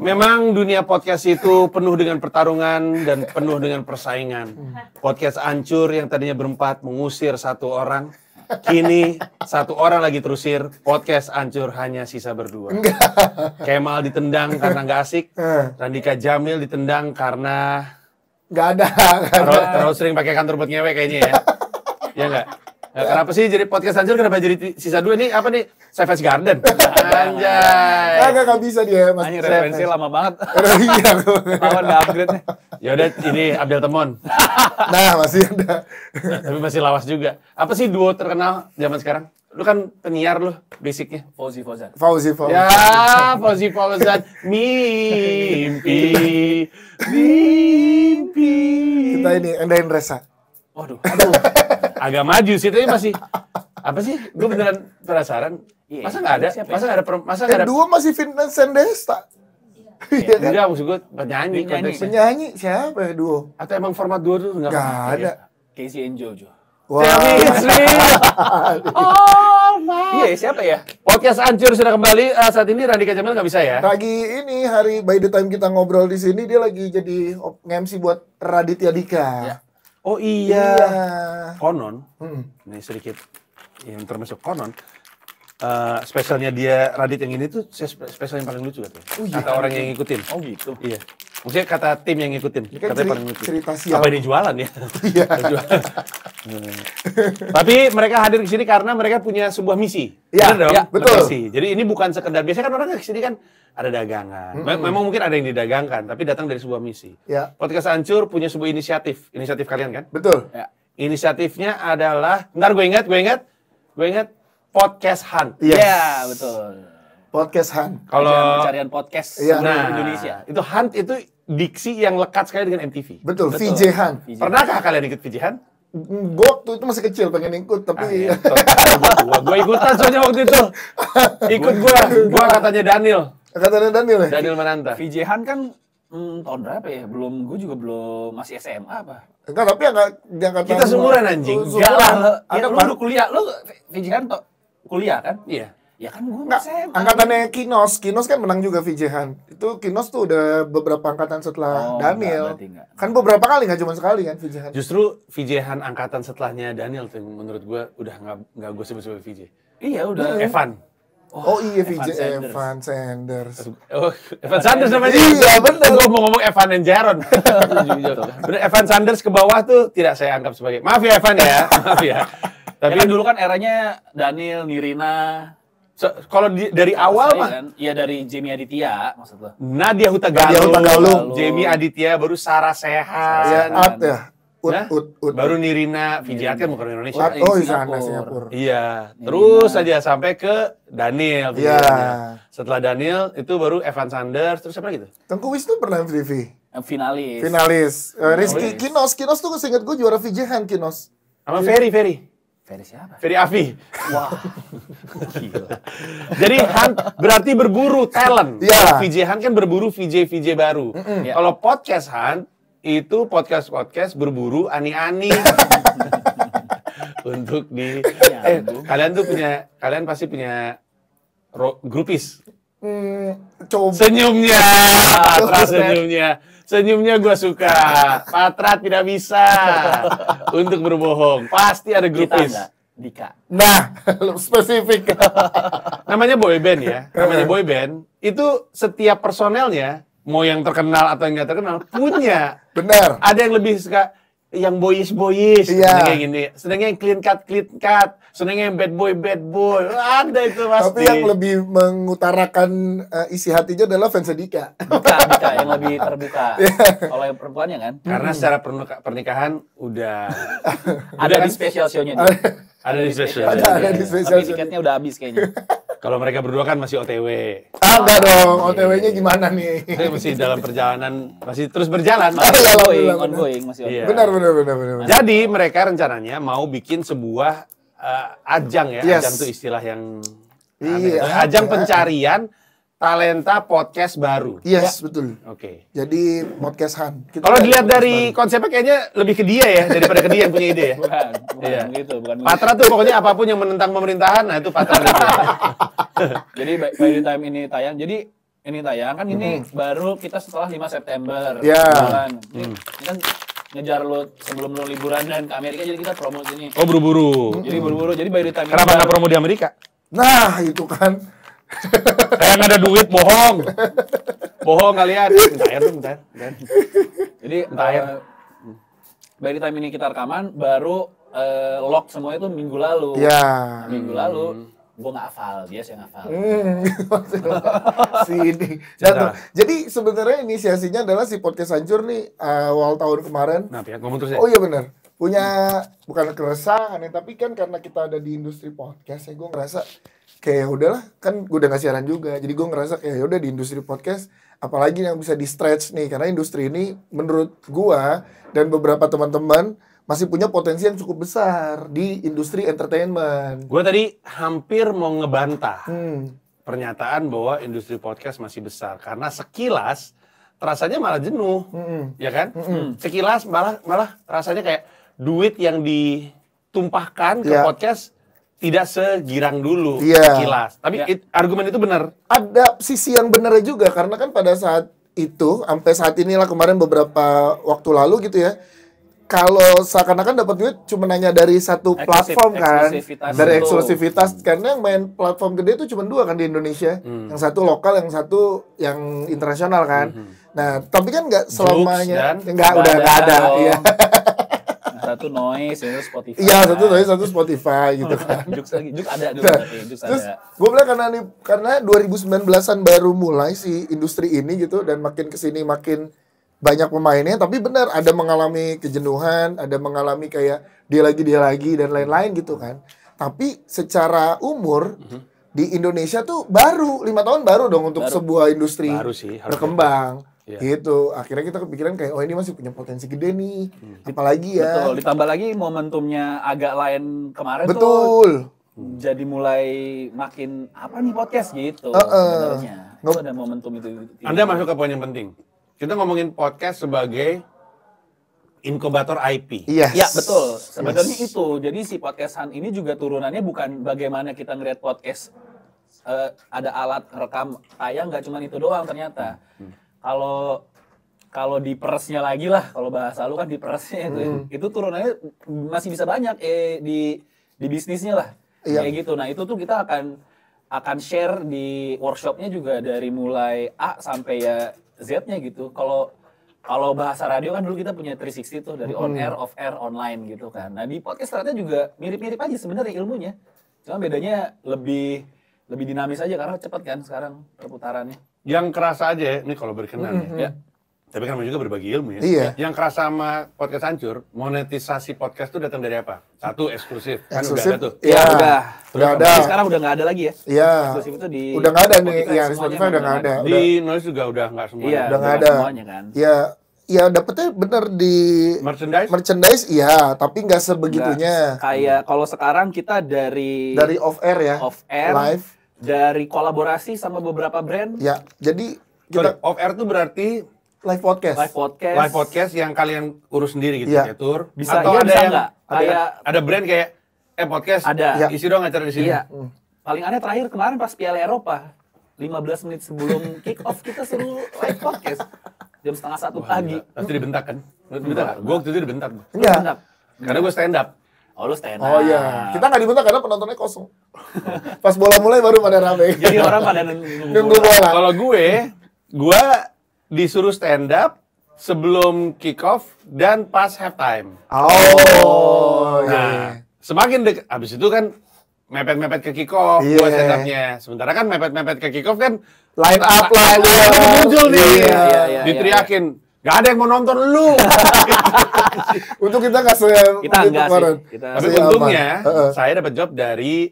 Memang dunia podcast itu penuh dengan pertarungan dan penuh dengan persaingan. Podcast hancur yang tadinya berempat mengusir satu orang. Kini satu orang lagi terusir, podcast hancur hanya sisa berdua. Kemal ditendang karena nggak asik. Randika Jamil ditendang karena Nggak ada. terlalu sering pakai kantor buat ngewek kayaknya ya. Ya nggak? Nah, kenapa sih jadi podcast hancur? Kenapa jadi sisa dua nih? Apa nih? Savage Garden. Anjay. Nggak bisa dia. Anjing referensi lama banget. Iya. Lawan nggak upgrade-nya. Yaudah, ini Abdel Temon. Nah, masih ada. Tapi masih lawas juga. Apa sih duo terkenal zaman sekarang? Lu kan penyiar lu, basicnya. Fauzi Fauzan. Fauzi. Ya, Fauzi Fauzan. Mimpi. Kita ini Endain Resa. Waduh, agak maju sih, tapi masih apa sih? Gue beneran penasaran. Masa nggak ada? Masa nggak ada? Masa nggak ada? Kedua masih Vincent Desta. Iya kan? Enggak, maksud gue penyanyi. konteksnya. Penyanyi siapa ya duo? Atau emang format duo tuh nggak Nggak ada. Casey and Jojo. Wah. Tell me it's real. Oh my. Iya, siapa ya? Podcast hancur sudah kembali. Saat ini Randika Jamil nggak bisa ya? Lagi ini hari by the time kita ngobrol di sini dia lagi jadi nge-MC buat Raditya Dika. Ya. Oh iya. Iya. Konon, ini sedikit yang termasuk konon. Spesialnya dia Radit yang ini tuh spesial yang paling lucu katanya. Kata orang yang ngikutin. Oh gitu. Iya. Maksudnya kata tim yang ngikutin. Ini kan Katanya paling lucu. cerita sial. Apa ini jualan ya? Iya. Jualan. Tapi mereka hadir ke sini karena mereka punya sebuah misi. Iya, Bener dong? iya, betul. Misi. Jadi ini bukan sekedar, biasanya kan orang ke sini kan ada dagangan. Memang mungkin ada yang didagangkan, tapi datang dari sebuah misi. Ya. Podcast Hancur punya sebuah inisiatif. Inisiatif kalian kan? Betul. Ya. Inisiatifnya adalah, ntar gue ingat, Podcast Hunt. Yes. Iya, betul. Podcast Han. Kalau Pencarian podcast Iya. seluruh Indonesia. itu Hunt itu diksi yang lekat sekali dengan MTV. Betul, Betul. VJ Han. Pernahkah kalian ikut VJ Hunt? Gue waktu itu masih kecil pengen ikut tapi Gue ikutan soalnya waktu itu. Ikut gue katanya Daniel katanya Daniel ya. Daniel Mananta. VJ Han kan tahun berapa ya? Gue juga belum masih SMA apa. Enggak, tapi yang kata Kita seumuran anjing. Enggak lah. Ya, Ada lu kuliah, lu VJ Han kuliah kan? Iya. Ya kan gue Enggak, SMA. angkatannya Kinos kan menang juga VJ Han. Itu Kinos tuh udah beberapa angkatan setelah Oh, Daniel. berarti enggak. Kan beberapa kali, nggak cuma sekali kan VJ Han. Justru VJ Han angkatan setelahnya Daniel tuh yang menurut gue udah nggak gue sebut-sebut VJ. Iya udah. Evan. Oh iya, VJ Evan Evan Sanders. Oh, Evan Sanders namanya. Iya, bener. Gue mau ngomong Evan and Jaron. Bener, Evan Sanders ke bawah tuh tidak saya anggap sebagai. Maaf ya Evan ya, maaf ya. Tapi Tapi dulu kan eranya Daniel, Nirina. kalau dari awal Saya mah kan? Iya dari Jamie Aditya maksud lo. Nadia Nadia Hutagalung, Hutagalung. Jamie Aditya, baru Sarah Sehan, Ya, Nah, Ut ya. Nah, Ut. baru Nirina, VJ Art kan bukan orang Indonesia. Ut. Oh, di Singapura. sana Singapura. Iya, terus aja sampai ke Daniel. Iya. Setelah Daniel itu baru Evan Sanders, terus apa lagi tuh? Tengku Wisnu pernah MTV. Finalis. Finalis. Rizky Kinos tuh seingat gue juara VJ Han Kinos. Sama Ferry. Ferry siapa? Ferry Afi. Wah. Gila. Jadi Han berarti berburu talent. Iya. Kalau VJ Han kan berburu VJ baru. Iya. Kalau podcast Han itu podcast berburu ani-ani. Untuk di kalian pasti punya grupis. Coba. Senyumnya, Patra senyumnya gue suka. Patra tidak bisa untuk berbohong. Pasti ada Kita grupis. enggak. Dika. Nah, lu spesifik. Namanya boyband ya. Namanya boyband. Itu setiap personelnya, mau yang terkenal atau yang nggak terkenal, punya. Benar. Ada yang lebih suka yang boyish, Iya. senengnya yang gini. Senengnya yang clean cut. Senengnya yang bad boy. Ada itu pasti. Tapi yang lebih mengutarakan isi hatinya adalah fans Dika. Dika yang lebih terbuka. Kalau yang perempuannya kan Karena secara pernikahan udah ada di special show-nya dia. ada di spesial. Ada di special Tapi tiketnya udah habis kayaknya. Kalau mereka berdua kan masih OTW. Enggak dong, OTW-nya gimana nih? Itu masih dalam perjalanan, masih terus berjalan. Ongoing masih Iya. Benar. Jadi mereka rencananya mau bikin sebuah ajang ya. Yes. Ajang itu istilah yang Iya, ajang apa? pencarian talenta podcast baru. Yes, betul. Oke. Jadi podcast Han. Kita Kalau ada dilihat podcast dari baru. konsepnya kayaknya lebih ke dia ya daripada ke dia yang punya ide ya. Bukan Iya. begitu, bukan begitu. Patra tuh pokoknya apapun yang menentang pemerintahan, nah itu Patra. Jadi by the time ini tayang, jadi ini tayang kan ini baru kita setelah 5 September. Ya. Bulan. Ini kan ngejar lo sebelum lo liburan dan ke Amerika jadi kita promo sini. Oh, buru-buru. Jadi buru-buru. Jadi by the time Kenapa nggak promo di Amerika? Nah, itu kan. Kayak nggak ada duit, bohong. Bohong kalian. Bentar. Jadi by the time ini kita rekaman baru lock semua itu minggu lalu. Ya. Minggu lalu gue nggak hafal, dia yang hafal. Sini. Jadi sebenarnya inisiasinya adalah si podcast hancur nih awal tahun kemarin. Nah, ya ngomong terus ya. Oh iya benar. Punya bukan keresahan ya, tapi kan karena kita ada di industri podcast ya gue ngerasa kayak ya udahlah, kan gue udah nggak siaran juga. Jadi gue ngerasa kayak ya udah di industri podcast apalagi yang bisa di stretch nih, karena industri ini menurut gue dan beberapa teman-teman masih punya potensi yang cukup besar di industri entertainment. Gue tadi hampir mau ngebantah pernyataan bahwa industri podcast masih besar karena sekilas rasanya malah jenuh, ya kan? Sekilas malah rasanya kayak duit yang ditumpahkan ke podcast tidak segirang dulu, sekilas. Tapi argumen itu benar. Ada sisi yang benar juga karena kan pada saat itu sampai saat inilah kemarin beberapa waktu lalu gitu ya. Kalau seakan-akan dapat duit cuma nanya dari satu platform kan, dari eksklusivitas, karena yang main platform gede itu cuma 2 kan di Indonesia, yang satu lokal, yang satu yang internasional kan. Nah, tapi kan nggak selamanya, udah nggak ada, iya. Satu noise, itu Spotify. Iya, satu noise, satu Spotify gitu kan. Jux ada dulu, Terus gue bilang karena 2019-an baru mulai si industri ini gitu, dan makin kesini makin banyak pemainnya, tapi benar ada mengalami kejenuhan, ada mengalami kayak dia lagi dan lain-lain gitu kan. Tapi secara umur di Indonesia tuh baru 5 tahun baru dong untuk sebuah industri berkembang. Gitu. Akhirnya kita kepikiran kayak oh ini masih punya potensi gede nih. Apalagi ya. Betul, ditambah lagi momentumnya agak lain kemarin tuh. Jadi mulai makin apa nih podcast gitu sebenarnya. Itu ada momentum itu. Anda masuk ke poin yang penting. Kita ngomongin podcast sebagai inkubator IP. Yes. Ya, betul. Sebenarnya itu. Jadi si podcastan ini juga turunannya bukan bagaimana kita ngeliat podcast ada alat rekam tayang, nggak cuma itu doang ternyata. Kalau di persnya lagi lah, kalau bahasa lu kan di persnya itu turunannya masih bisa banyak di bisnisnya lah. Kayak gitu. Nah, itu tuh kita akan share di workshopnya juga dari mulai A sampai ya Z-nya gitu. Kalau bahasa radio kan dulu kita punya 360 tuh dari on air, off air, online gitu kan. Nah di podcast ternyata juga mirip-mirip aja sebenarnya ilmunya. Cuma bedanya lebih dinamis aja karena cepat kan sekarang perputarannya. Yang kerasa aja ya, ini kalau berkenan ya. Tapi kan juga berbagi ilmu ya. Iya. Yang kerasa sama podcast hancur, monetisasi podcast itu datang dari apa? Satu, eksklusif. Kan udah ada tuh. Iya. Udah ada. Sekarang udah nggak ada lagi ya. Iya. Eksklusif itu di udah nggak ada nih. Iya, di Spotify udah nggak ada. Di Noise juga udah nggak semuanya. Iya, udah nggak ada. Semuanya kan. Iya. Ya dapetnya bener di merchandise iya, tapi nggak sebegitunya. Kayak kalau sekarang kita dari off air ya. Off air. Live. Dari kolaborasi sama beberapa brand. Ya, jadi kita off air tuh berarti live podcast. Live podcast yang kalian urus sendiri gitu, kayak tour. Bisa, atau iya, ada bisa yang kayak ada brand kayak podcast. Ada. Isi dong acara di sini. Iya. Paling aneh terakhir kemarin pas Piala Eropa. 15 menit sebelum kick off kita suruh live podcast. Jam 12:30 pagi. Pasti dibentak kan? Dibentak. Gue waktu itu dibentak. Enggak. Karena gue stand up. Oh lu stand up. Oh iya. Kita nggak dibentak karena penontonnya kosong. Pas bola mulai baru pada rame. Jadi orang pada nunggu bola. Kalau gue disuruh stand up sebelum kick off dan pas halftime. Oh. Nah, semakin dekat habis itu kan mepet-mepet ke kick off buat stand up-nya. Sementara kan mepet-mepet ke kick off kan line up lah muncul nih. Iya. Diteriakin, "Gak ada yang mau nonton lu." Untuk kita nggak kita enggak sih. Tapi untungnya saya dapat job dari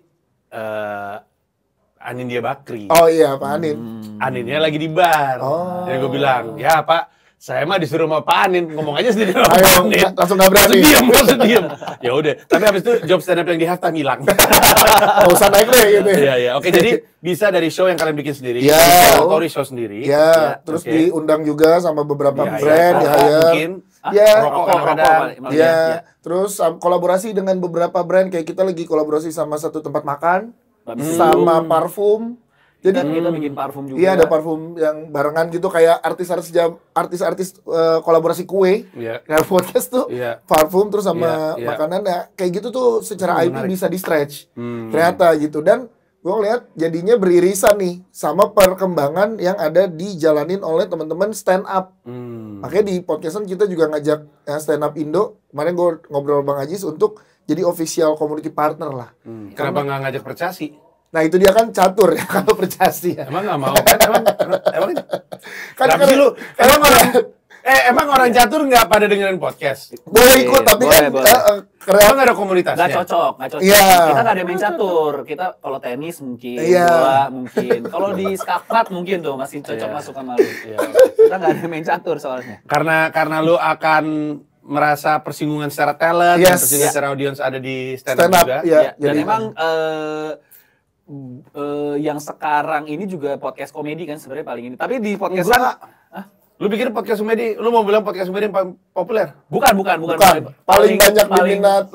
Anindya Bakri. Oh iya, Pak Anin. Aninnya lagi di bar. Jadi gue bilang, "Ya Pak, saya mah disuruh sama Pak Anin, ngomong aja sendiri sama Pak Anin." Langsung nggak berani. Langsung diem. Ya udah. Tapi habis itu job stand up yang di halftime hilang. Nggak usah naik deh gitu. Iya. Oke, jadi bisa dari show yang kalian bikin sendiri. Iya. Story show sendiri. Iya. Terus diundang juga sama beberapa brand ya. Mungkin. Ya, rokok. Iya. Terus kolaborasi dengan beberapa brand, kayak kita lagi kolaborasi sama satu tempat makan, sama parfum. Jadi kita bikin parfum juga. Iya, ada parfum yang barengan gitu kayak artis-artis kolaborasi kue. Iya. Kayak podcast tuh Iya. parfum terus sama Iya. makanan ya kayak gitu tuh secara IP menarik. bisa di stretch. Ternyata gitu dan gue ngeliat jadinya beririsan nih sama perkembangan yang ada dijalanin oleh teman-teman stand up. Makanya di podcastan kita juga ngajak stand up Indo. Kemarin gue ngobrol Bang Ajis untuk jadi official community partner lah. Kenapa nggak ngajak Percasi? Nah itu dia kan catur ya kalau percasi ya. Emang nggak mau kan? Emang Kan kenapa sih lu? Emang orang catur nggak pada dengerin podcast? boleh ikut tapi boleh, kan boleh. Emang nggak ada komunitasnya? Nggak cocok. Iya. Kita nggak ada yang main catur. Kita kalau tenis mungkin, Iya. bola mungkin. Kalau di skakmat mungkin tuh masih cocok masuk sama lu. Kita nggak ada yang main catur soalnya. Karena lu akan merasa persinggungan secara talent, dan Yes. persinggungan secara audience ada di stand stand up up juga. ya. Ya, dan Jadi emang yang sekarang ini juga podcast komedi kan sebenarnya paling ini. Tapi di podcast Enggak. Lu pikir podcast komedi, lu mau bilang podcast komedi yang paling populer? bukan. Paling banyak diminati.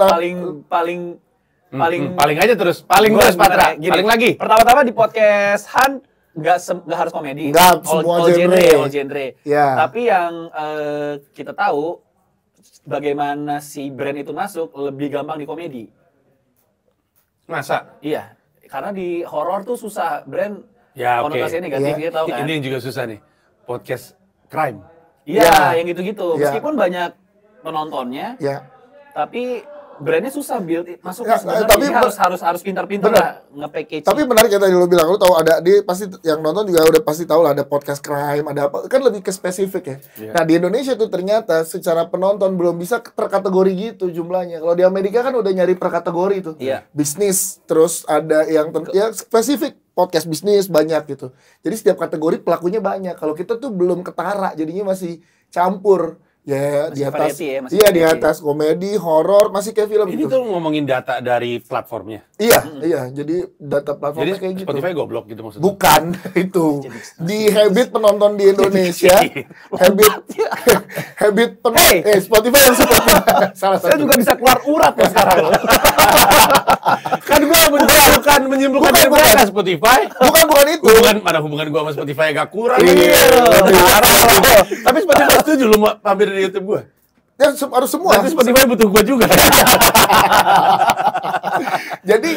Paling aja terus, paling Gua terus Patra, sebenarnya gini, paling lagi. Pertama-tama di podcast Han nggak harus komedi. Nggak, semua genre. All genre. Ya. Tapi yang kita tahu bagaimana si brand itu masuk lebih gampang di komedi. Masa? Iya, karena di horor tuh susah brand Ya oke. konotasinya negatif Iya. dia tahu kan. Ini yang juga susah nih. Podcast crime. Iya, Ya. yang gitu-gitu. Ya. Meskipun banyak penontonnya, Ya. tapi brandnya susah masuk Ya, sebenarnya. tapi Jadi harus pintar-pintar bener. lah nge-package. Tapi menarik ya tadi lu bilang, lu tahu ada dia pasti yang nonton juga udah pasti tahu lah ada podcast crime, ada apa kan lebih ke spesifik ya. Iya. Nah di Indonesia tuh ternyata secara penonton belum bisa per kategori gitu jumlahnya. Kalau di Amerika kan udah nyari per kategori tuh. Iya. Bisnis, terus ada yang ya spesifik podcast bisnis banyak gitu. Jadi setiap kategori pelakunya banyak. Kalau kita tuh belum ketara, jadinya masih campur. Ya Masih di atas, variety ya, masih iya di variety. atas komedi, horor, masih kayak film Ini gitu. tuh ngomongin data dari platformnya. Iya. Jadi data platformnya Jadi kayak gitu. Spotify goblok gitu maksudnya. Bukan itu. Di habit penonton di Indonesia, habit Spotify yang seperti salah Saya satu. juga bisa keluar urat loh sekarang loh. Kan gua menyimpulkan dari Bukan. mereka Spotify. Bukan itu. Mana hubungan gua sama Spotify agak kurang. Iya. Tapi Spotify setuju lu mau mampir di YouTube gua. Ya harus semua. Nanti Spotify butuh gua juga. Jadi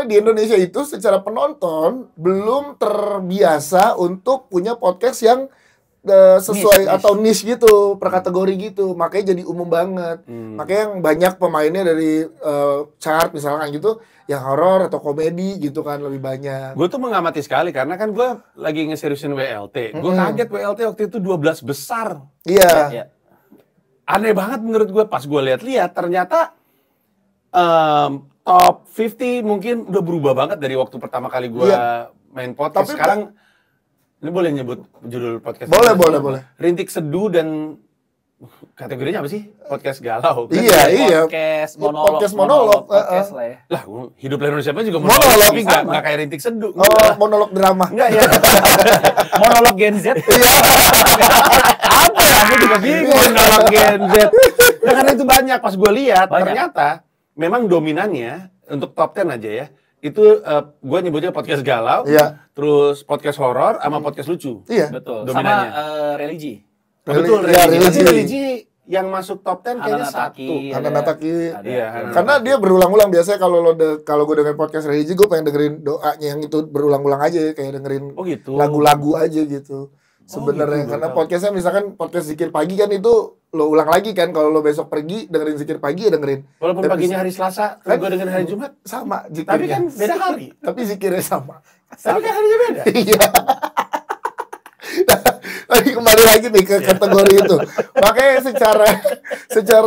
di Indonesia itu secara penonton belum terbiasa untuk punya podcast yang sesuai Niche. atau niche gitu, per kategori gitu. Makanya jadi umum banget. Makanya yang banyak pemainnya dari chart misalkan gitu, yang horor atau komedi gitu kan lebih banyak. Gue tuh mengamati sekali karena kan gue lagi ngeseriusin WLT. Gue kaget WLT waktu itu 12 besar. Iya. Iya. Aneh banget menurut gue pas gue lihat-lihat ternyata top 50 mungkin udah berubah banget dari waktu pertama kali gue Iya. main podcast. Tapi Sekarang ini boleh nyebut judul podcast? Boleh. Rintik Seduh dan kategorinya apa sih? Podcast galau. kan? Iya. Podcast Podcast monolog. monolog, Podcast lah ya. Lah, hidup Indonesia juga Monolog, monolog, tapi sama. nggak kayak Rintik Seduh. Oh, monolog drama. Enggak ya. Monolog Gen Z. Apa ya? Aku juga bingung monolog Gen Z. Nah, karena itu banyak. Pas gue lihat, Banyak. ternyata memang dominannya untuk top 10 aja ya. Itu gue nyebutnya podcast galau, Iya. terus podcast horor, sama podcast lucu. Iya. Betul. Dominannya. Sama religi. Betul, Iya, religi. religi. Tapi religi yang masuk top 10 kayaknya Hananataki. satu. Hananataki. Iya, Karena dia berulang-ulang biasanya kalau gue dengerin podcast religi gue pengen dengerin doanya yang itu berulang-ulang aja kayak dengerin Oh gitu. lagu-lagu aja gitu. Sebenarnya gitu, karena baru tahu. podcastnya misalkan podcast zikir pagi kan itu lo ulang lagi kan kalau lo besok pergi dengerin zikir pagi ya dengerin. Walaupun Tapi paginya hari Selasa, kalau gue dengan hari Jumat, sama zikirnya. tapi kan beda hari. Tapi zikirnya sama. Tapi kan harinya beda. Iya. Tadi kembali lagi nih ke kategori itu. Makanya secara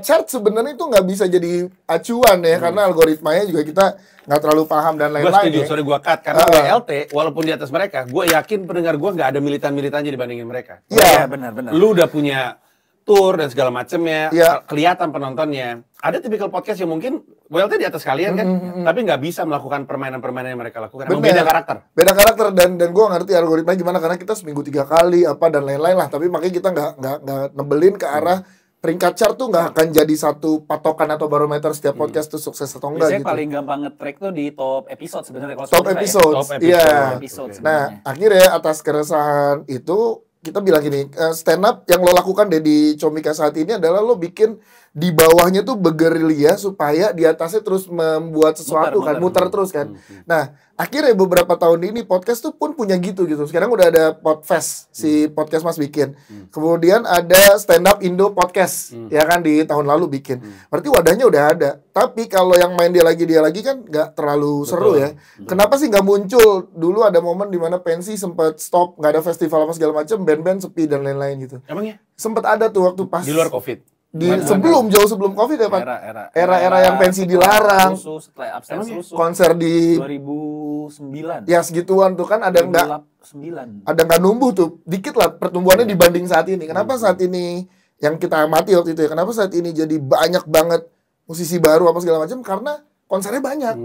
chart sebenarnya itu nggak bisa jadi acuan ya karena algoritmanya juga kita nggak terlalu paham dan Gue lain-lain. setuju, Ya. sorry gue cut. Karena WLT, walaupun di atas mereka, gue yakin pendengar gue nggak ada militan-militannya dibandingin mereka. Iya. benar. Lu udah punya tour dan segala macemnya, Iya. kelihatan penontonnya. Ada tipikal podcast yang mungkin WLT di atas kalian kan, tapi nggak bisa melakukan permainan-permainan yang mereka lakukan. Emang Bener. beda karakter. Beda karakter dan gue ngerti algoritma gimana karena kita seminggu 3 kali apa dan lain-lain lah. Tapi makanya kita nggak nebelin ke arah peringkat chart tuh nggak akan jadi satu patokan atau barometer setiap podcast tuh sukses atau enggak Biasanya gitu. paling gampang nge-track tuh di top episode sebenarnya kalau Top Spotify ya. episode, Top episode. iya. Episode Oke. Nah, sebenarnya. akhirnya atas keresahan itu kita bilang gini, stand up yang lo lakukan deh di Comika saat ini adalah lo bikin di bawahnya tuh bergerilya supaya di atasnya terus membuat sesuatu muter terus kan. Nah, akhirnya beberapa tahun ini podcast tuh pun punya gitu. Sekarang udah ada Podfest si podcast Mas bikin. Kemudian ada Stand Up Indo Podcast ya kan di tahun lalu bikin. Berarti wadahnya udah ada. Tapi kalau yang main dia lagi kan nggak terlalu seru ya. Kenapa sih nggak muncul? Dulu ada momen di mana pensi sempat stop, nggak ada festival apa segala macam, band-band sepi dan lain-lain gitu. Emangnya? Sempat ada tuh waktu pas Di luar COVID? jauh sebelum Covid ya Pak. Era yang pensi dilarang. Setelah Upstairs rusuh. Konser di 2009. ya segituan tuh kan ada nggak 2009. numbuh tuh dikit lah pertumbuhannya dibanding saat ini. Kenapa saat ini yang kita amati waktu itu ya? Kenapa saat ini jadi banyak banget musisi baru apa segala macam? Karena konsernya banyak.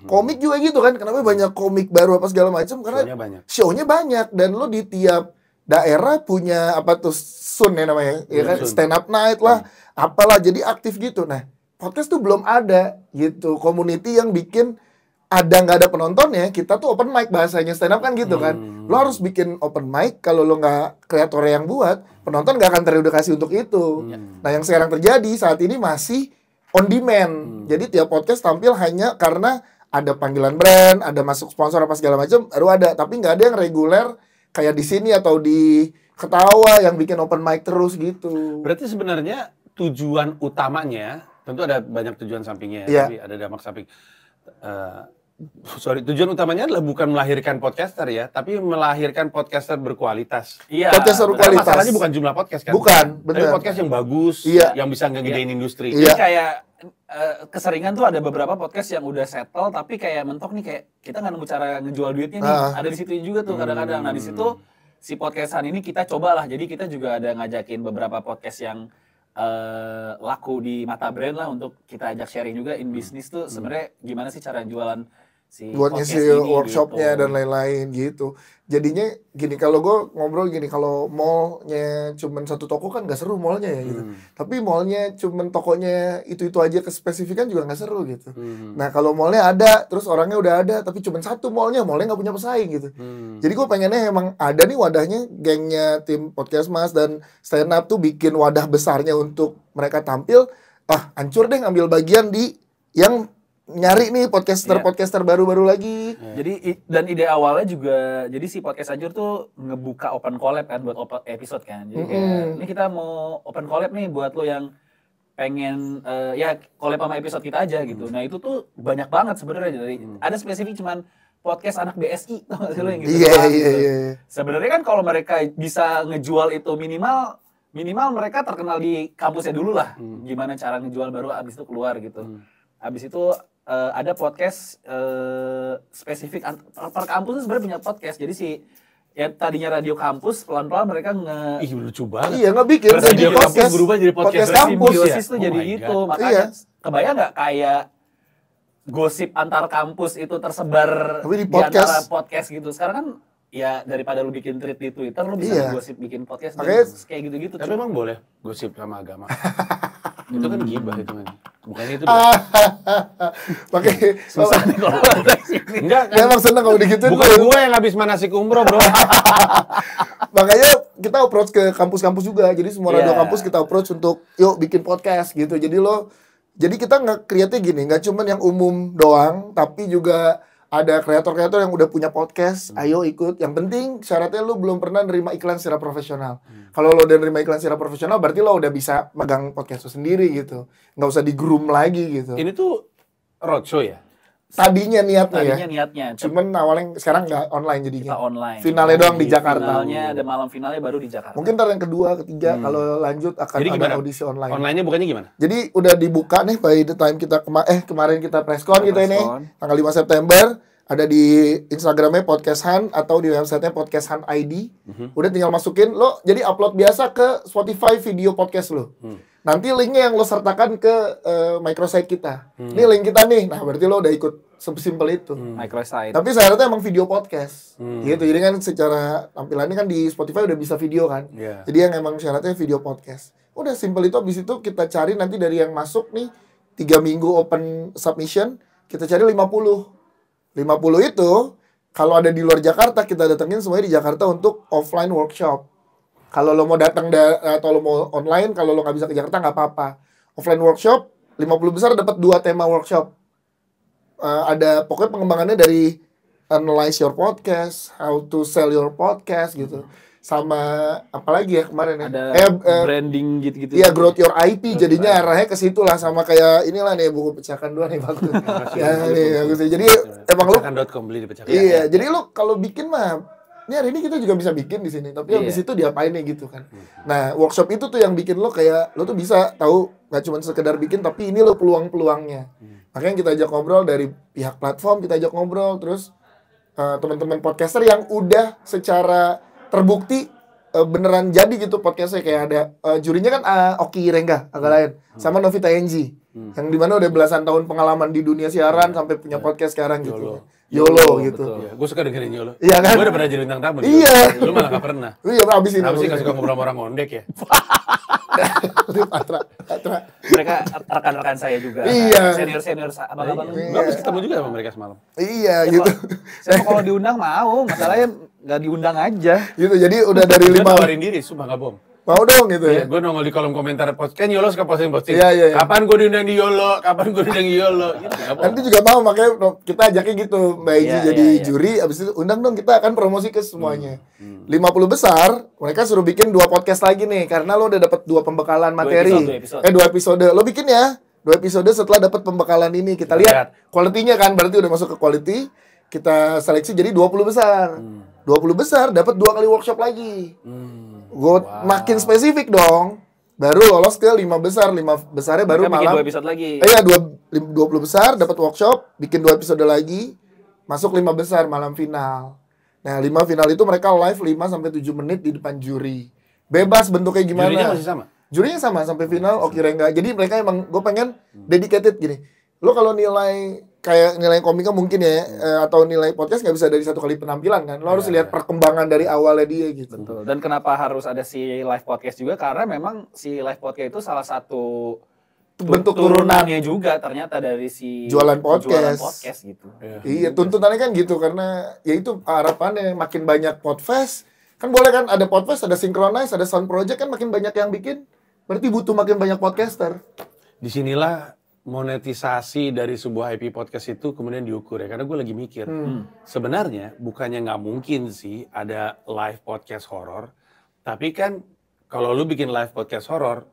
Komik juga gitu kan. Kenapa banyak komik baru apa segala macam? Karena Show-nya banyak. show-nya banyak dan lo di tiap daerah punya apa tuh Sun ya namanya, ya kan, Sun. stand up night lah, apalah, jadi aktif gitu. Nah, podcast tuh belum ada gitu, community yang bikin ada nggak ada penontonnya, kita tuh open mic bahasanya stand up kan gitu kan. Lo harus bikin open mic, kalau lo nggak kreator yang buat, penonton nggak akan teredukasi untuk itu. Nah, yang sekarang terjadi saat ini masih on demand. Jadi tiap podcast tampil hanya karena ada panggilan brand, ada masuk sponsor apa segala macam, baru ada. Tapi nggak ada yang reguler kayak di sini atau di Ketawa yang bikin open mic terus gitu. Berarti sebenarnya tujuan utamanya, tentu ada banyak tujuan sampingnya, Iya. tapi ada dampak samping. Tujuan utamanya adalah bukan melahirkan podcaster ya, tapi melahirkan podcaster berkualitas. Iya. Podcaster Karena berkualitas. masalahnya bukan jumlah podcast kan? Bukan, Tapi bener. podcast yang bagus, Iya. yang bisa ngegedein industri. Iya. Jadi kayak keseringan tuh ada beberapa podcast yang udah settle tapi kayak mentok nih kayak kita nggak nemu cara ngejual duitnya nih. Ada di situ juga tuh kadang-kadang. Nah, di situ si podcastan ini kita cobalah. Jadi kita juga ada ngajakin beberapa podcast yang laku di mata brand lah untuk kita ajak sharing juga in bisnis tuh sebenarnya gimana sih cara jualan si Buat podcast ngisi ini workshopnya gitu. dan lain-lain gitu. Jadinya gini, kalau gue ngobrol gini, kalau mallnya cuman satu toko kan gak seru mallnya ya gitu. Tapi mallnya cuman tokonya itu-itu aja kespesifikan juga gak seru gitu. Nah kalau mallnya ada, terus orangnya udah ada, tapi cuman satu mallnya gak punya pesaing gitu. Jadi gue pengennya emang ada nih wadahnya, gengnya tim Podcast Mas dan Stand Up tuh bikin wadah besarnya untuk mereka tampil. Hancur deh ngambil bagian di yang nyari nih podcaster baru-baru lagi. Jadi dan ide awalnya juga jadi si podcast Anjur tuh ngebuka open collab kan buat episode kan. Jadi kayak ini kita mau open collab nih buat lo yang pengen ya collab sama episode kita aja gitu. Nah, itu tuh banyak banget sebenarnya dari ada spesifik cuman podcast anak BSI tau gak sih lo yang gitu. Iya. Sebenarnya kan kalau mereka bisa ngejual itu minimal mereka terkenal di kampusnya dulu lah. Gimana cara ngejual baru abis itu keluar gitu. Abis itu ada podcast spesifik per kampus tuh sebenarnya punya podcast. Jadi si ya tadinya radio kampus pelan-pelan mereka Ih, lucu banget. Iya, nggak bikin Terus jadi radio kampus podcast berubah jadi podcast kampus ya. Simbiosis tuh Oh jadi my gitu. God. Makanya Iya. kebayang nggak kayak gosip antar kampus itu tersebar Tapi di antara podcast. podcast gitu. Sekarang kan ya daripada lu bikin tweet di Twitter lu bisa Iya. gosip bikin podcast Makanya- dan kayak gitu-gitu. Tapi emang boleh gosip sama agama. Itu kan gibah itu kan. Bukannya itu. Pakai susah nih kalau konteks ini. Enggak ya kan. emang seneng kalau digituin. Bukan Bro. gue yang habis manasik umroh, Bro. Makanya kita approach ke kampus-kampus juga. Jadi semua radio Iya. kampus kita approach untuk yuk bikin podcast gitu. Jadi kita nge-create-nya gini, nggak cuman yang umum doang, tapi juga ada kreator-kreator yang udah punya podcast, ayo ikut. Yang penting syaratnya lu belum pernah nerima iklan secara profesional. Kalau lo udah nerima iklan secara profesional, berarti lo udah bisa megang podcast lo sendiri gitu. Nggak usah di-groom lagi gitu. Ini tuh roadshow ya? Tadinya niatnya ya. Tadinya niatnya Cuman awalnya sekarang nggak online jadinya. kita online. Finalnya doang di Jakarta. Finalnya ada malam finalnya baru di Jakarta. Mungkin ntar yang kedua, ketiga, kalau lanjut akan Jadi ada gimana? audisi online. Online-nya bukannya gimana? Jadi udah dibuka nih by the time kita kemarin kita press-con kita ini Press-con. tanggal 5 September, ada di Instagramnya Podcast Hunt atau di websitenya Podcast Hunt ID. Udah tinggal masukin lo, jadi upload biasa ke Spotify video podcast lo. Nanti linknya yang lo sertakan ke microsite kita. Ini link kita nih, nah berarti lo udah ikut sesimpel itu. Microsite. Tapi syaratnya emang video podcast. Gitu. Jadi kan secara tampilannya kan di Spotify udah bisa video kan. Iya. Jadi yang emang syaratnya video podcast. Udah simple itu. Habis itu kita cari nanti dari yang masuk nih 3 minggu open submission, kita cari 50 itu kalau ada di luar Jakarta kita datengin semuanya di Jakarta untuk offline workshop. Kalau lo mau datang atau lo mau online, kalau lo nggak bisa ke Jakarta nggak apa-apa. Offline workshop 50 besar dapat 2 tema workshop. Ada pokoknya pengembangannya dari analyze your podcast, how to sell your podcast gitu. Sama apalagi ya kemarin ya? Ada branding gitu-gitu. Iya, growth your IP jadinya arahnya ke situ lah, sama kayak inilah nih buku pecahkan 2 nih bagus. Ya nih bagus. Jadi emang lu pecahkan.com beli di pecahkan. Iya, jadi lu kalau bikin mah ini hari ini kita juga bisa bikin di sini, tapi habis itu diapain nih gitu kan. Nah, workshop itu tuh yang bikin lo kayak lo tuh bisa tahu nggak cuma sekedar bikin, tapi ini lo peluang-peluangnya. Makanya kita ajak ngobrol dari pihak platform, kita ajak ngobrol terus teman-teman podcaster yang udah secara terbukti beneran jadi gitu podcastnya, kayak ada jurinya kan Oki Rengga agak lain sama Novita Enji yang dimana udah belasan tahun pengalaman di dunia siaran sampai punya podcast sekarang gitu. YOLO gitu. Iya, gue suka dengerin YOLO. Iya kan? Gue udah pernah jadi bintang tamu. Iya. Lu malah gak pernah. Iya, abis ini. Kenapa sih gak suka ngobrol sama orang ngondek ya? Patra. Mereka rekan-rekan saya juga. Iya. Senior abang-abang. Gue habis ketemu juga sama mereka semalam. Iya gitu. Saya kalau diundang mau, masalahnya nggak diundang aja. Gitu, jadi udah dari Dia 5. tawarin diri, sumpah gak bohong. Mau dong gitu Iya, ya. gue nongol di kolom komentar podcast. Kan YOLO suka posting. Iya. Kapan gue diundang di YOLO? Kapan gue diundang di YOLO? Gitu, gak bohong. Nanti juga mau, makanya kita ajaknya gitu. Mbak Iji Iya, jadi iya. juri, abis itu undang dong, kita akan promosi ke semuanya. 50 besar, mereka suruh bikin 2 podcast lagi nih, karena lo udah dapat 2 pembekalan materi. 2 episode. 2 episode. Lo bikin ya, 2 episode setelah dapat pembekalan ini. Kita lihat quality-nya kan, berarti udah masuk ke quality. Kita seleksi jadi 20 besar. 20 besar, dapat 2 kali workshop lagi. Gue makin spesifik dong. Baru lolos ke 5 besar. 5 besarnya baru Mereka bikin malam. 2 episode lagi. Iya, 20 besar dapat workshop, bikin 2 episode lagi, masuk 5 besar malam final. Nah, 5 final itu mereka live 5 sampai 7 menit di depan juri. Bebas bentuknya gimana. Jurinya masih sama? Jurinya sama sampai final, Oki Rengga. Jadi mereka emang, gue pengen dedicated gini. Lo kalau nilai kayak nilai komika mungkin ya, atau nilai podcast nggak bisa dari 1 kali penampilan kan. Lo harus lihat perkembangan dari awalnya dia gitu. Betul. Dan kenapa harus ada si live podcast juga? Karena memang si live podcast itu salah satu Bentuk turunannya juga ternyata dari si Jualan podcast. gitu. Iya, tuntutannya kan gitu, karena ya itu harapannya makin banyak podcast. Kan boleh kan ada podcast, ada synchronize, ada sound project, kan makin banyak yang bikin. Berarti butuh makin banyak podcaster. Disinilah monetisasi dari sebuah IP podcast itu kemudian diukur ya. Karena gue lagi mikir, sebenarnya bukannya nggak mungkin sih ada live podcast horor, tapi kan kalau lu bikin live podcast horor,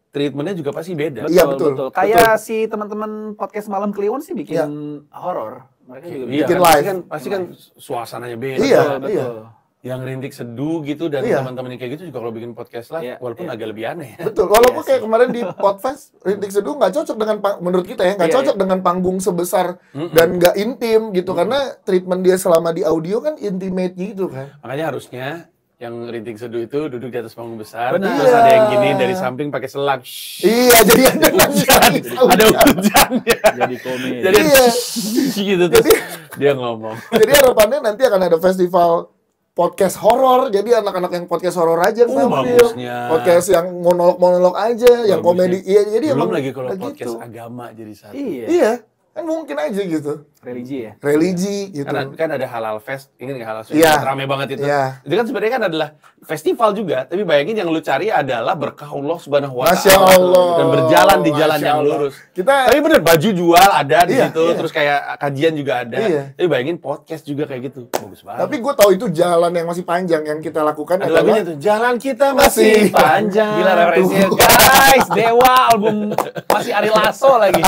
treatmentnya juga pasti beda. Iya, betul. Kayak si teman-teman podcast Malam Kliwon sih bikin horor. Mereka juga Iya, bikin kan, live. pasti kan suasananya beda. Iya, betul. Yang rintik seduh gitu dan Iya. teman-teman yang kayak gitu juga kalau bikin podcast live, walaupun agak lebih aneh. Betul, walaupun kayak kemarin di Podfest, Rintik Seduh nggak cocok dengan, menurut kita ya, nggak cocok dengan panggung sebesar dan nggak intim gitu, karena treatment dia selama di audio kan intimate gitu kan. Makanya harusnya yang rintik seduh itu duduk di atas panggung besar, Benar. terus ada yang gini dari samping pakai selang. Iya, jadi Ada hujannya. Jadi komedi. Jadi Iya. gitu terus dia ngomong. Jadi harapannya nanti akan ada festival podcast horor, jadi anak-anak yang podcast horor aja yang tampil. Bagusnya. Podcast yang monolog-monolog aja, yang komedi. Iya, jadi Belum emang lagi kalau begitu. podcast agama jadi satu. Iya. Iya, kan mungkin aja gitu. Religi ya. Religi gitu. Kan ada halal fest, ingat nggak halal fest? Iya. Rame banget itu. Iya. Itu kan sebenarnya kan adalah festival juga, tapi bayangin yang lu cari adalah berkah Allah Subhanahu wa Masya Ta'ala Allah. dan berjalan di jalan Masya yang Allah. lurus. Kita- Tapi bener baju jual ada di Iya, situ, iya. terus kayak kajian juga ada. Iya. Tapi bayangin podcast juga kayak gitu, bagus banget. Tapi gue tahu itu jalan yang masih panjang yang kita lakukan ada adalah lagunya tuh, jalan kita Masih masih panjang. Gila referensinya guys, Dewa album masih Ari Lasso lagi.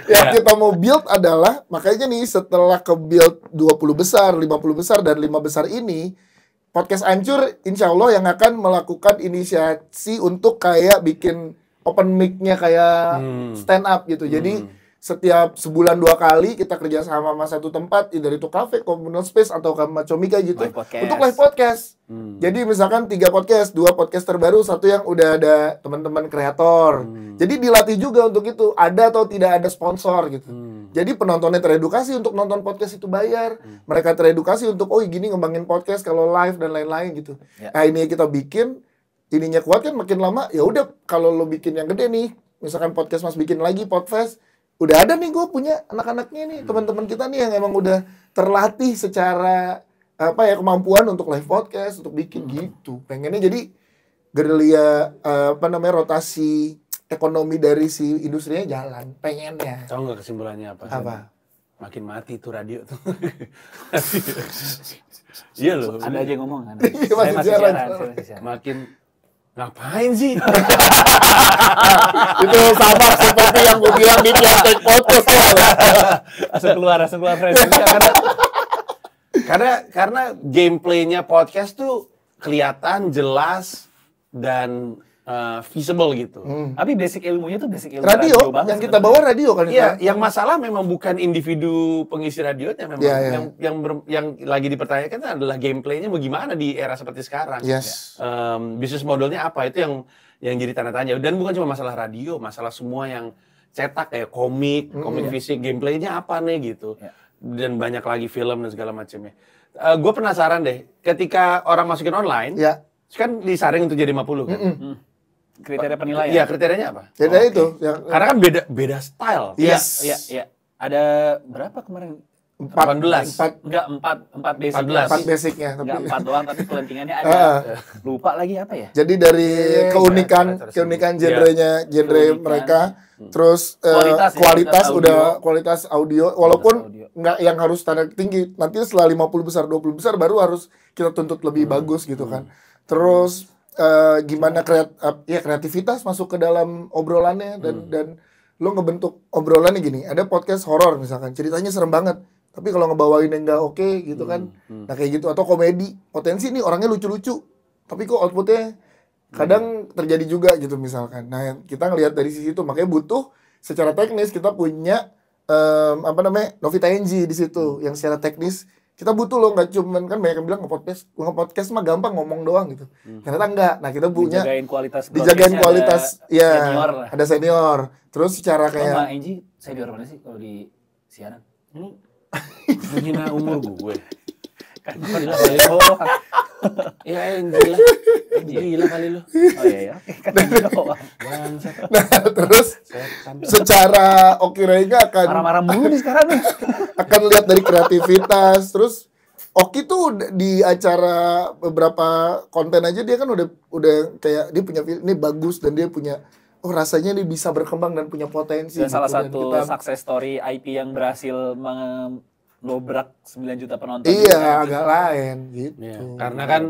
yang kita mau build adalah, makanya nih setelah ke build 20 besar, 50 besar, dan 5 besar ini, Podcast Ancur insya Allah yang akan melakukan inisiasi untuk kayak bikin open mic-nya kayak stand up gitu. Jadi setiap sebulan 2 kali kita kerja sama satu tempat, either itu cafe, communal space, atau sama Comika gitu, Live podcast. untuk live podcast. Jadi misalkan 3 podcast, 2 podcast terbaru, 1 yang udah ada teman-teman kreator. Jadi dilatih juga untuk itu, ada atau tidak ada sponsor gitu. Jadi penontonnya teredukasi untuk nonton podcast itu bayar. Mereka teredukasi untuk, oh gini ngembangin podcast kalau live dan lain-lain gitu. Ya. Nah ini kita bikin ininya kuat kan makin lama ya udah kalau lo bikin yang gede nih, misalkan podcast Mas bikin lagi podcast, udah ada nih gue punya anak-anaknya nih, teman-teman kita nih yang emang udah terlatih secara apa ya kemampuan untuk live podcast, untuk bikin gitu. Pengennya jadi gerilya apa namanya rotasi ekonomi dari si industrinya jalan, pengennya. Tahu nggak kesimpulannya apa? Apa? Makin mati tuh radio tuh. Iya loh. Ada aja yang ngomong kan. Masih Saya masih siaran. siaran. Makin ngapain sih? Itu sama seperti yang gue bilang di Piantek Podcast ya. Langsung keluar friends. Karena gameplaynya podcast tuh kelihatan jelas dan visible gitu. Tapi basic ilmunya tuh basic ilmu Radio, banget yang kita bawa radio kan Iya, itu. yang masalah memang bukan individu pengisi radionya, memang Iya, iya. yang lagi dipertanyakan adalah gameplaynya bagaimana di era seperti sekarang. Yes. Bisnis modelnya apa, itu yang jadi tanda tanya. Dan bukan cuma masalah radio, masalah semua yang cetak kayak komik fisik, gameplaynya apa nih gitu. Ya. Dan banyak lagi film dan segala macamnya. Gue penasaran deh, ketika orang masukin online, Ya. kan disaring untuk jadi 50 kan? Kriteria penilaian. Iya, kriterianya apa? Jadi itu yang Karena kan beda style. yes. Iya. Ada berapa kemarin? 18. Enggak, 4 basic. 14. 4 basicnya Enggak tapi 4 doang, tapi pelantingannya ada. Lupa lagi apa ya? jadi dari keunikan Iya. genrenya genre Keunikan. mereka terus Kualitas ya, kualitas audio walaupun audio. nggak yang harus standar tinggi, nanti setelah 50 besar 20 besar baru harus kita tuntut lebih bagus gitu kan. Terus gimana kreativitas masuk ke dalam obrolannya dan lo ngebentuk obrolannya gini. Ada podcast horor misalkan, ceritanya serem banget. Tapi kalau ngebawain yang nggak oke gitu kan. Nah kayak gitu, atau komedi. Potensi nih orangnya lucu-lucu. Tapi kok outputnya kadang terjadi juga gitu misalkan. Nah kita ngelihat dari sisi itu, makanya butuh secara teknis kita punya Novita NG di situ. Yang secara teknis kita butuh loh, nggak cuman kan banyak yang bilang nge-podcast mah gampang ngomong doang gitu. Ternyata enggak. Nah kita punya Dijagain kualitas dijagain broadcast-nya, kualitas ada ya senior lah. ada senior. Terus secara Sama kayak Angie, senior mana sih kalau di siaran? Lu menghina umur gue. Kan gila kali lo kan. Ya gila. Gila kali lu. Oh iya. Oke, kan doang. Bangsat. nah terus Setan. secara Okiraiga akan Marah-marah mulu nih sekarang nih. akan lihat dari kreativitas. Terus Oki tuh di acara beberapa konten aja dia kan udah kayak dia punya ini bagus dan dia punya rasanya dia bisa berkembang dan punya potensi. Dan salah gitu. Dan satu kita- success story IP yang berhasil mendobrak 9 juta penonton. iya agak lain gitu. Iya, karena kan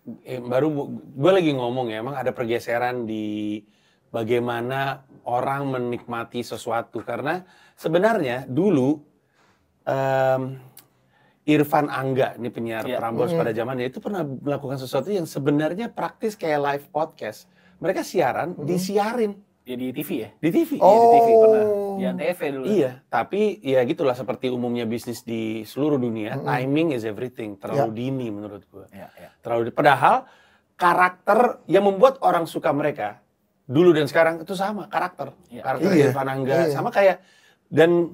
gue lagi ngomong ya, emang ada pergeseran di bagaimana orang menikmati sesuatu. Karena sebenarnya dulu Irfan Angga, ini penyiar Iya. Prambors pada zamannya, itu pernah melakukan sesuatu yang sebenarnya praktis kayak live podcast. Mereka siaran, disiarin Ya di TV ya? di TV. Iya di TV pernah. Oh. Di Antv dulu. Iya, tapi ya gitulah seperti umumnya bisnis di seluruh dunia, timing is everything. Terlalu dini menurut gue. Iya. Padahal karakter yang membuat orang suka mereka dulu dan sekarang itu sama karakter. Iya. Karakter Iya. Irfan Angga Iya. sama kayak, dan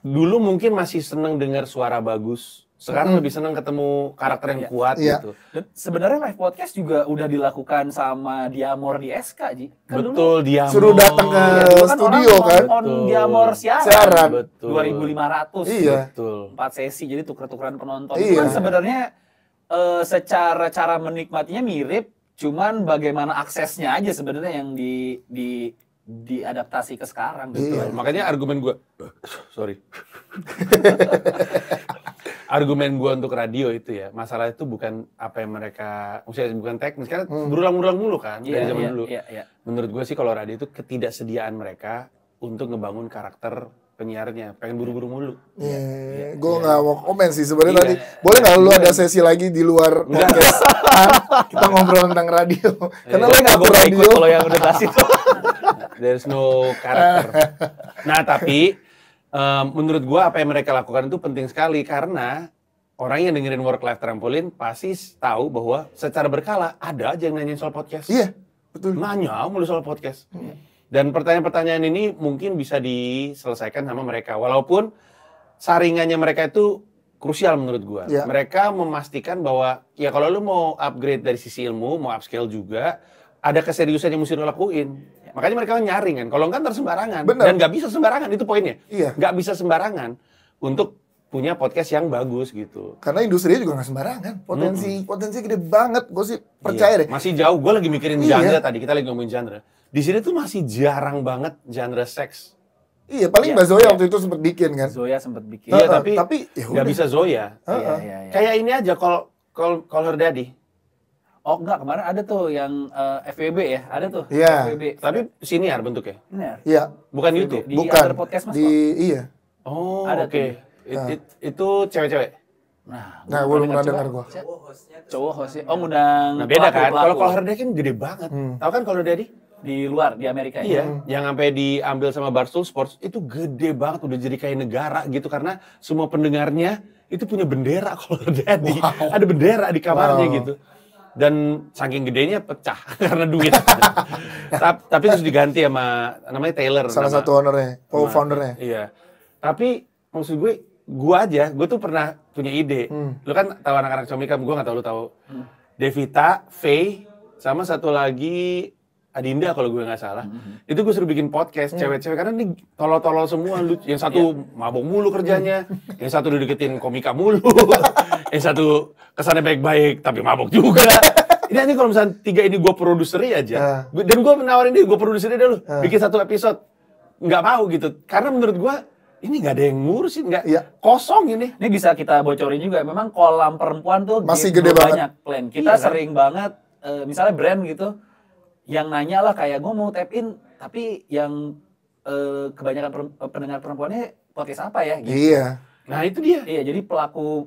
dulu mungkin masih seneng dengar suara bagus. Sekarang lebih seneng ketemu karakter yang kuat Iya. gitu. Dan sebenarnya live podcast juga udah dilakukan sama Diamor di SK, Ji. Kan dulu Betul, dia Suruh datang ke dulu kan studio orang kan. on Diamor siaran. Siaran. Betul. 2.500. Iya. Betul. 4 sesi, jadi tuker-tukeran penonton. Iya. Itu kan sebenarnya secara cara menikmatinya mirip, cuman bagaimana aksesnya aja sebenarnya yang diadaptasi ke sekarang gitu. Iya. Makanya argumen gue, sorry. Argumen gue untuk radio itu ya, masalah itu bukan apa yang mereka, maksudnya bukan teknis, karena berulang-ulang mulu kan dari zaman dulu. Iya. Menurut gue sih kalau radio itu ketidaksediaan mereka untuk ngebangun karakter penyiarnya, pengen buru-buru mulu. Gue nggak mau komen sih sebenarnya Iya. tadi. Boleh nggak lu ada sesi lagi di luar podcast? Kita ngobrol tentang radio. Karena lu Nggak, ngaku gue nggak radio. ikut kalau yang udah bahas itu. There's no karakter. Nah tapi menurut gua apa yang mereka lakukan itu penting sekali karena orang yang dengerin Work Life Trampoline pasti tahu bahwa secara berkala ada aja yang nanyain soal podcast. Iya, betul. Nanya mulu soal podcast. Dan pertanyaan-pertanyaan ini mungkin bisa diselesaikan sama mereka. Walaupun saringannya mereka itu krusial menurut gua. Iya. Mereka memastikan bahwa ya kalau lu mau upgrade dari sisi ilmu, mau upscale juga, ada keseriusan yang mesti lu lakuin. Makanya mereka nyaring kan. Kalau enggak ntar sembarangan. Bener. Dan nggak bisa sembarangan, itu poinnya. Iya. Nggak bisa sembarangan untuk punya podcast yang bagus gitu. Karena industrinya juga nggak sembarangan. Potensi gede banget. Gue sih percaya deh. Masih jauh. Gue lagi mikirin Iya. genre tadi. Kita lagi ngomongin genre. Di sini tuh masih jarang banget genre seks. Iya, paling Mbak Zoya waktu itu sempat bikin kan. Zoya sempat bikin. Iya, tapi ya nggak udah. bisa Zoya. Iya. Kayak ini aja, Call Her Daddy. Oh enggak, kemarin ada tuh yang FWB ya, ada tuh. Iya. FWB. Tapi siniar bentuknya. Benar. Iya, Bukan FWB. YouTube. Di bukan. Other Podcast Mas. Di kok. iya. Oh, Ada oke. tuh. Itu cewek-cewek. Nah, gue belum pernah dengar gue. Cowok hostnya. Oh, ngundang Nah, beda kan. pelaku. Kalau Call Her Daddy kan gede banget. Tahu kan Call Her Daddy? Di luar, di Amerika ya. Iya, yang sampai diambil sama Barstool Sports itu gede banget, udah jadi kayak negara gitu karena semua pendengarnya itu punya bendera Call Her Daddy. Ada bendera di kamarnya gitu. Dan saking gedenya pecah karena duit. Tapi terus diganti sama namanya Taylor. Salah nama- satu ownernya, co-foundernya. Iya. Tapi maksud gue tuh pernah punya ide. Lu kan tahu anak-anak Comika, gue nggak tahu lu tahu. Devita, Faye, sama satu lagi Adinda kalau gue nggak salah. Itu gue suruh bikin podcast cewek-cewek karena ini tolol-tolol semua. Yang satu mabok mulu kerjanya, yang satu udah deketin komika mulu, yang satu kesannya baik-baik tapi mabok juga. Ini kalau misalnya 3 ini gue produseri aja, dan gue menawarin dia, gue produseri deh lu, bikin satu episode. Nggak mau gitu, karena menurut gue ini nggak ada yang ngurusin, kosong ini. Ini bisa kita bocorin juga. Memang kolam perempuan tuh Masih gitu gede banget. banyak plan. Kita Iya, kan? sering banget, misalnya brand gitu, yang nanya lah kayak gue mau tap in, tapi yang kebanyakan pendengar perempuannya podcast apa ya? Gitu. Iya. Nah itu dia. Iya, jadi pelaku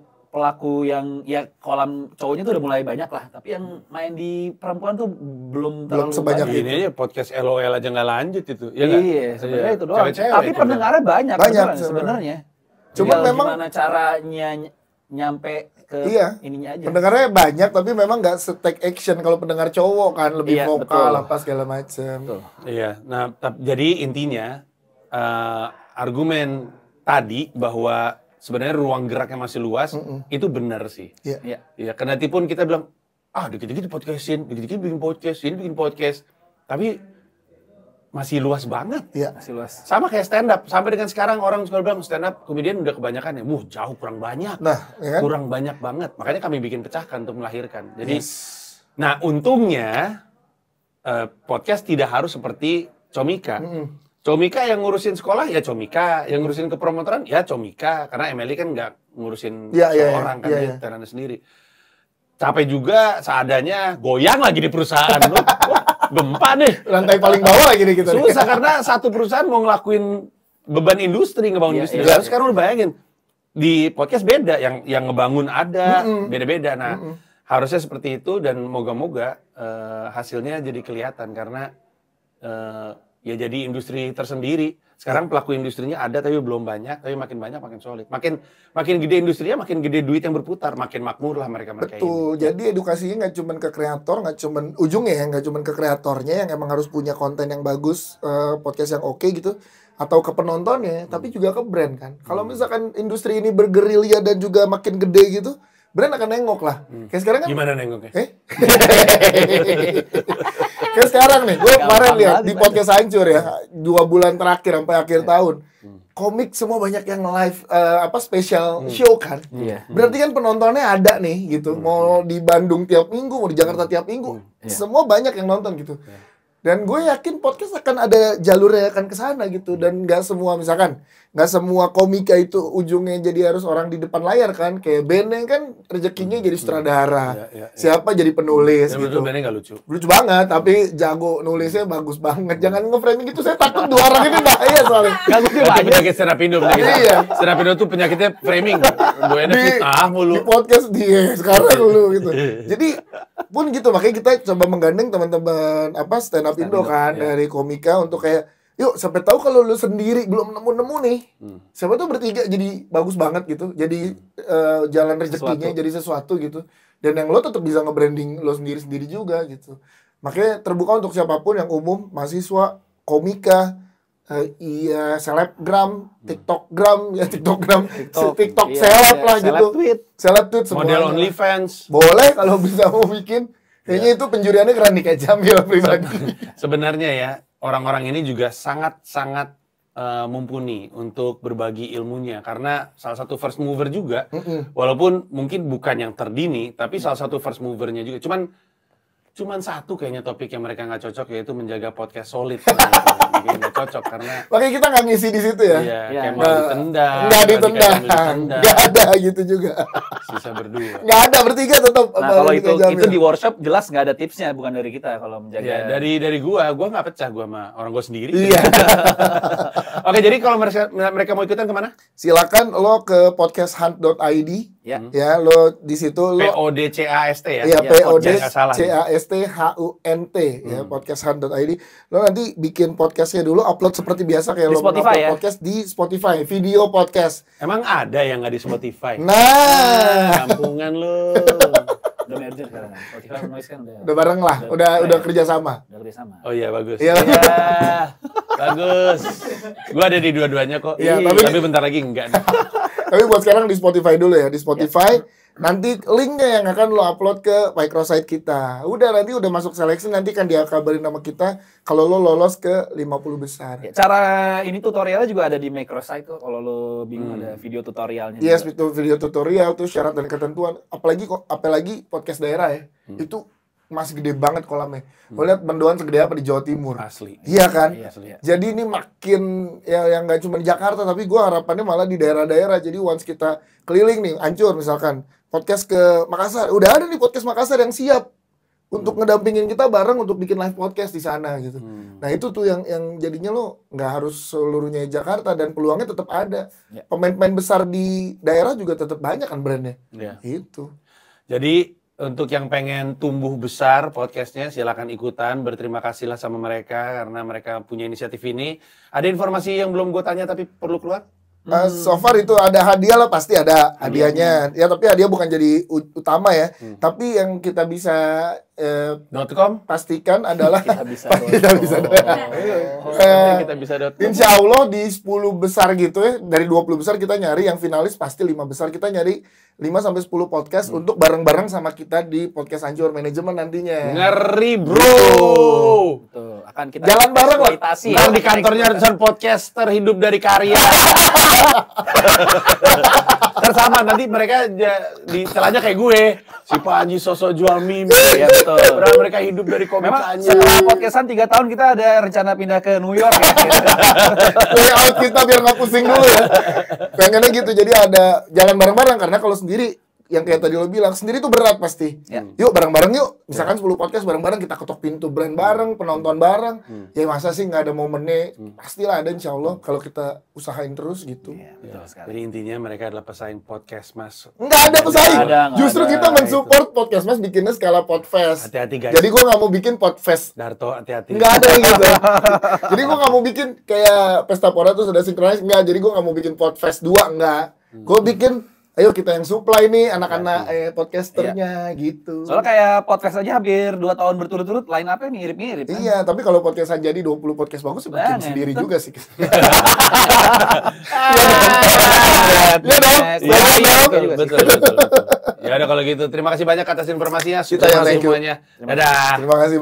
yang ya kolam cowoknya tuh udah mulai banyak lah, tapi yang main di perempuan tuh belum terlalu sebanyak banyak. Ini aja podcast LOL aja nggak lanjut itu. Ya nggak? Iya, sebenarnya itu doang. Cewek-cewek Tapi itu. pendengarnya banyak beneran sebenarnya. sebenarnya. Cuman Tinggal memang- gimana caranya nyampe ke Iya. ininya aja. Pendengarnya banyak tapi memang nggak take action. Kalau pendengar cowok kan lebih Iya, vokal betul. apa segala macam. Iya, nah jadi intinya argumen tadi bahwa sebenarnya ruang geraknya masih luas itu benar sih. Iya. Iya. Ya, kendati pun kita bilang dikit-dikit podcastin, dikit-dikit bikin podcast, ini bikin podcast, tapi masih luas banget. Iya. Masih luas. Sama kayak stand up, sampai dengan sekarang orang suka bilang stand up komedian udah kebanyakan ya, jauh kurang banyak, Nah, ya kan? kurang banyak banget. Makanya kami bikin pecahkan untuk melahirkan. Jadi, nah untungnya podcast tidak harus seperti Comika. Comika yang ngurusin sekolah ya Comika, yang ngurusin kepromotoran ya Comika, karena Emily kan nggak ngurusin Iya, iya, seorang kan, iya, dia iya. talentnya sendiri. Capek juga seadanya, goyang lagi di perusahaan lu. Gempa nih. Lantai paling bawah lagi nih kita. Susah karena satu perusahaan mau ngelakuin beban industri, ngebangun Iya, industri. iya. Lalu sekarang lu bayangin di podcast beda, yang ngebangun ada, beda-beda. Nah, harusnya seperti itu dan moga-moga hasilnya jadi kelihatan karena ya jadi industri tersendiri. Sekarang pelaku industrinya ada tapi belum banyak, tapi makin banyak makin solid. Makin gede industrinya, makin gede duit yang berputar, makin makmur lah mereka-mereka ini. Betul. Jadi edukasinya nggak cuma ke kreator, nggak cuma ujungnya ya, nggak cuma ke kreatornya yang emang harus punya konten yang bagus, podcast yang oke gitu, atau ke penontonnya, tapi juga ke brand kan. Kalau misalkan industri ini bergerilya dan juga makin gede gitu, brand akan nengok lah. Kayak sekarang kan. Gimana nengoknya? Kayak sekarang nih, gue kemarin Gampang lihat banget di podcast Hancur ya, 2 bulan terakhir sampai akhir tahun. Komik semua banyak yang live special show kan. Iya. Berarti kan penontonnya ada nih gitu. Mau di Bandung tiap minggu, mau di Jakarta tiap minggu. Semua banyak yang nonton gitu. Dan gue yakin podcast akan ada jalurnya akan ke sana gitu. Dan nggak semua misalkan, nggak semua komika itu ujungnya jadi harus orang di depan layar kan. Kayak Beneng kan rezekinya jadi sutradara. Siapa jadi penulis Ya, gitu. betul, Benny nggak lucu. Lucu banget, tapi jago nulisnya bagus banget. Jangan nge-framing gitu, saya takut 2 orang ini bahaya soalnya. Gak gue Itu penyakit Serapindo. Iya. Serapindo tuh penyakitnya framing. Gue enak fitnah Di mulu. podcast dia sekarang dulu gitu. Jadi pun gitu, makanya kita coba menggandeng teman-teman stand up Indo kan dari komika untuk kayak yuk sampai tahu kalau lu sendiri belum nemu-nemu nih. Siapa tuh bertiga jadi bagus banget gitu. Jadi jalan rezekinya jadi sesuatu gitu. Dan yang lo tetap bisa nge-branding lo sendiri-sendiri juga gitu. Makanya terbuka untuk siapapun yang umum, mahasiswa, komika, Iya, selebgram, TikTokgram, ya TikTokgram, TikTok iya, seleb iya, lah seleb gitu. tweet. Seleb tweet semuanya. Model OnlyFans. Boleh kalau bisa mau bikin. Kayaknya itu penjuriannya keren nih kayak Jamil pribadi. Sebenarnya ya, orang-orang ini juga sangat-sangat mumpuni untuk berbagi ilmunya karena salah satu first mover juga. Walaupun mungkin bukan yang terdini, tapi salah satu first movernya juga. Cuman satu kayaknya topik yang mereka nggak cocok, yaitu menjaga podcast solid. Mungkin nggak cocok karena Makanya kita nggak ngisi di situ ya. iya, Iya, kayak mau ditendang, Nggak ditendang, ditendang, nggak ada gitu juga. sisa berdua. Nggak ada, bertiga tetap. Nah, kalau itu di workshop jelas nggak ada tipsnya, bukan dari kita kalau menjaga. Ya, dari gua nggak pecah gua sama orang gua sendiri. Iya. Oke, jadi kalau mereka mau ikutan kemana? Silakan lo ke podcasthunt.id. Ya. Ya, lo di situ lo PODCAST ya. Iya, Ya, PODCASTHUNT ya, podcasthunt.id. Lo nanti bikin podcastnya dulu, upload seperti biasa kayak Di lo Spotify upload ya? podcast di Spotify, video podcast. Emang ada yang nggak di Spotify? Nah, Kampungan lu. Udah merger sekarang. Spotify sama Noise kan udah bareng lah, udah kerja sama. udah kerja sama. Oh iya, bagus. Iya. Bagus. Gua ada di dua-duanya kok. Iya, tapi bentar lagi enggak nih. Tapi buat sekarang di Spotify dulu ya, di Spotify. Nanti linknya yang akan lo upload ke microsite kita. Udah, nanti udah masuk seleksi, nanti kan dia kabarin sama kita kalau lo lolos ke 50 besar. Ya, cara ini tutorialnya juga ada di microsite kok. Kalau lo bingung ada video tutorialnya. Yes, juga. itu video tutorial tuh syarat dan ketentuan. Apalagi podcast daerah ya. Itu masih gede banget kolamnya. Lo lihat Bendoan segede apa di Jawa Timur. Asli. Iya kan? Iya, asli, ya. Jadi ini makin ya yang nggak cuma di Jakarta, tapi gua harapannya malah di daerah-daerah. Jadi once kita keliling nih, Ancur misalkan, podcast ke Makassar, udah ada nih podcast Makassar yang siap untuk ngedampingin kita bareng untuk bikin live podcast di sana gitu. Nah itu tuh yang jadinya lo nggak harus seluruhnya Jakarta dan peluangnya tetap ada. Ya. Pemain-pemain besar di daerah juga tetap banyak kan brandnya. Iya. Itu. Jadi untuk yang pengen tumbuh besar podcastnya, silakan ikutan. Berterima kasihlah sama mereka karena mereka punya inisiatif ini. Ada informasi yang belum gue tanya tapi perlu keluar? So far itu ada hadiah lah, pasti ada hadiahnya. Ya tapi hadiah bukan jadi utama ya. Tapi yang kita bisa .com? pastikan adalah Kita bisa. Kita bisa. Kita bisa Insya Allah di 10 besar gitu ya, dari 20 besar kita nyari yang finalis pasti 5 besar. Kita nyari 5-10 podcast untuk bareng-bareng sama kita di Podcast Ancur Manajemen nantinya. Ngeri bro. Betul. Akan kita Jalan bareng lah. eksploitasi. Ntar di kantornya ratusan podcaster hidup dari karya. Ntar sama, nanti mereka di celahnya kayak gue. Si Panji sosok jual mimpi. Ya, betul. Padahal mereka hidup dari Memang komikannya. setelah podcastan 3 tahun kita ada rencana pindah ke New York ya. Layout kita biar nggak pusing dulu ya. Pengennya gitu, jadi ada jalan bareng-bareng. Karena kalau sendiri, yang kayak tadi lo bilang, sendiri tuh berat pasti. Ya. Yuk bareng-bareng yuk. Misalkan 10 podcast bareng-bareng, kita ketok pintu brand bareng, penonton bareng. Ya masa sih nggak ada momennya? Pastilah ada insya Allah kalau kita usahain terus gitu. Betul sekali. Jadi intinya mereka adalah pesaing podcast mas. Nggak ada pesaing. Nggak ada, nggak Justru ada. kita mensupport podcast mas bikinnya skala podfest. Hati-hati guys. Jadi gue nggak mau bikin podfest. Darto hati-hati. Nggak ada yang gitu. Jadi gue nggak mau bikin kayak Pesta Pora tuh sudah sinkronis. Nggak. Jadi gue nggak mau bikin podfest 2. Nggak. Gue bikin, ayo kita yang supply nih anak-anak podcasternya gitu. Soalnya kayak podcast aja hampir 2 tahun berturut-turut, line up-nya mirip-mirip kan? Iya, tapi kalau podcastan jadi 20 podcast bagus, ya bikin Banget, sendiri betul. juga sih. Iya dong. Betul, betul. Ya udah kalau gitu, terima kasih banyak atas informasinya. Kita yang thank you. semuanya. Dadah. Terima kasih.